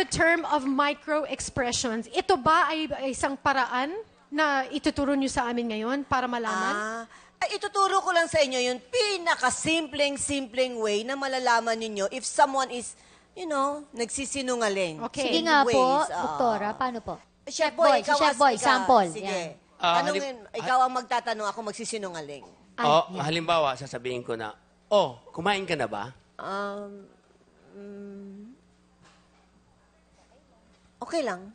the term of micro-expressions. Ito ba ay isang paraan na ituturo nyo sa amin ngayon para malaman? Ituturo ko lang sa inyo yung pinaka-simpleng way na malalaman ninyo if someone is, nagsisinungaling. Okay. Sige nga po, Ways, Doktora, paano po? Chef Boy, ikaw Chef Boy, sample. Sige. Yan. Ikaw ang magtatanong, ako magsisinungaling. Halimbawa, sasabihin ko na, kumain ka na ba? Okay lang.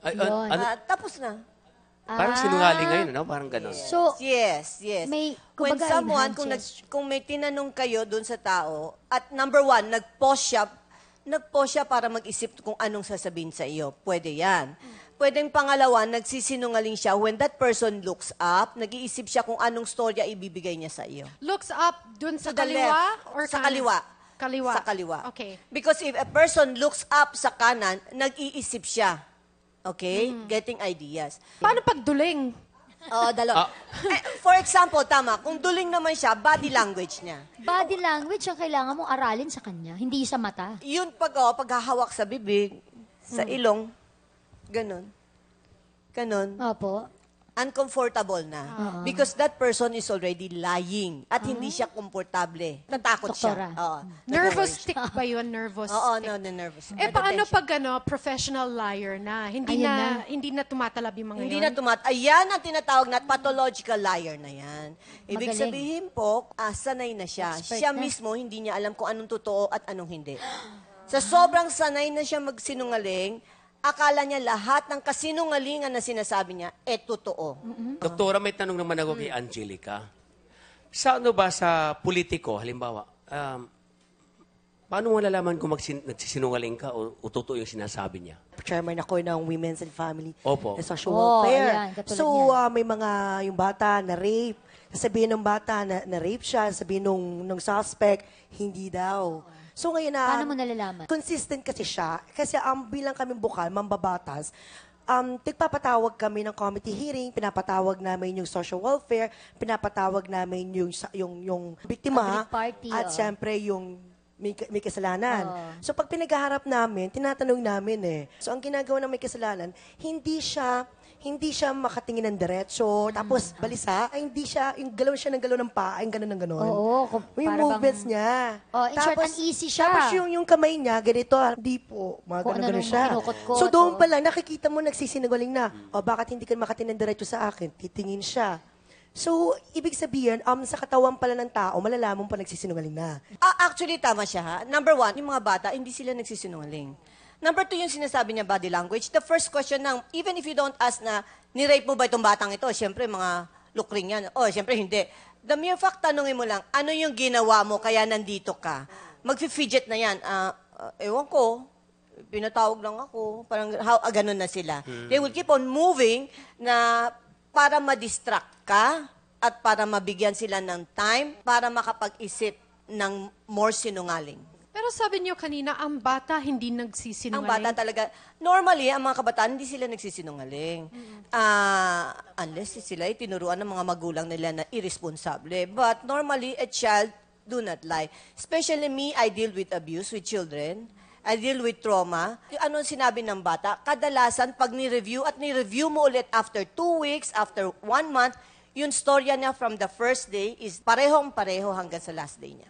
Yun. Tapos na. Parang sinungaling ngayon, no? Parang gano'n. So, Yes. may, When kumbaga, someone, enhances. kung may tinanong kayo dun sa tao, at number one, nag-pause siya para mag-isip kung anong sasabihin sa iyo. Pwede yan. Pwedeng pangalawa, nagsisinungaling siya when that person looks up, nag-iisip siya kung anong storya ibibigay niya sa iyo. Looks up dun sa To the kaliwa left. or Sa kanan? kaliwa. Kaliwa. Sa kaliwa. Okay. Because if a person looks up sa kanan, nag-iisip siya. Okay? Getting ideas. Paano pag duling? Dalawa. For example, tama, kung duling naman siya, body language niya. Body language ang kailangan mong aralin sa kanya, hindi sa mata. Yun paghahawak sa bibig, sa ilong, ganun. Ganon. Opo. Uncomfortable na. Because that person is already lying at hindi siya komportable. Natakot Doktora. siya. Oo. Nervous tick ba yun? Nervous Oo, tick? nervous. Paano pag professional liar na? Hindi na tumatalab yung mga Hindi yun? na ayan ang tinatawag na pathological liar na yan. Ibig Magaling. sabihin po, sanay na siya. Expert Siya na. mismo, hindi niya alam kung anong totoo at anong hindi. Sa sobrang sanay na siya magsinungaling, akala niya lahat ng kasinungalingan na sinasabi niya, totoo. Doktora, may tanong naman ako kay Angelica. Sa sa politiko, halimbawa, paano malalaman kung nagsisinungaling ka o totoo yung sinasabi niya? Chairman ako ng Women's and Family Opo. Social Oh, Welfare. ayan, katulad So, niyan. may mga, yung bata na rape, sasabihin ng bata na rape siya, sasabihin nung suspect, hindi daw. So ngayon na... Paano mo nalalaman? Consistent kasi siya. Kasi bilang kami bukal, mambabatas, tigpapatawag kami ng committee hearing, pinapatawag namin yung social welfare, pinapatawag namin yung biktima, Public party, at syempre yung may kasalanan. So pag pinaghaharap namin, tinatanong namin So ang ginagawa ng may kasalanan, hindi siya makatingin ng diretso, tapos balisa, hindi siya, yung galaw siya ng galaw ng paa, yung gano'n ng gano'n. Oo, Yung para movements bang- niya. In short, uneasy siya. Tapos yung kamay niya, ganito, hindi po, mga Kung gano'n ano-anong siya. kinukot-kot, So doon pa lang, nakikita mo nagsisinungaling na, bakit hindi ka makatingin ng diretso sa akin? Titingin siya. So, ibig sabihin, sa katawan pala ng tao, malalaman pa nagsisinungaling na. Actually, tama siya ha. Number one, yung mga bata, hindi sila nagsisinungaling. Number two, yung sinasabi niya body language. The first question even if you don't ask na, ni-rape mo ba itong batang ito? Siyempre, mga lukring yan. Siyempre, hindi. The mere fact, tanungin mo lang, ano yung ginawa mo kaya nandito ka? Mag-fidget na yan. Ewan ko, pinatawag lang ako. Parang, ganun na sila. They will keep on moving na para ma-distract ka at para mabigyan sila ng time para makapag-isip ng more sinungaling. Pero sabi niyo kanina, ang bata hindi Ang nagsisinungaling. bata talaga, normally, ang mga kabataan, hindi sila nagsisinungaling. Unless sila tinuruan ng mga magulang nila na irresponsable. But normally, a child do not lie. Especially me, I deal with abuse with children. I deal with trauma. Ano sinabi ng bata? Kadalasan, pag ni-review at ni-review mo ulit after 2 weeks, after 1 month, yung storya niya from the first day is parehong-pareho hanggang sa last day niya.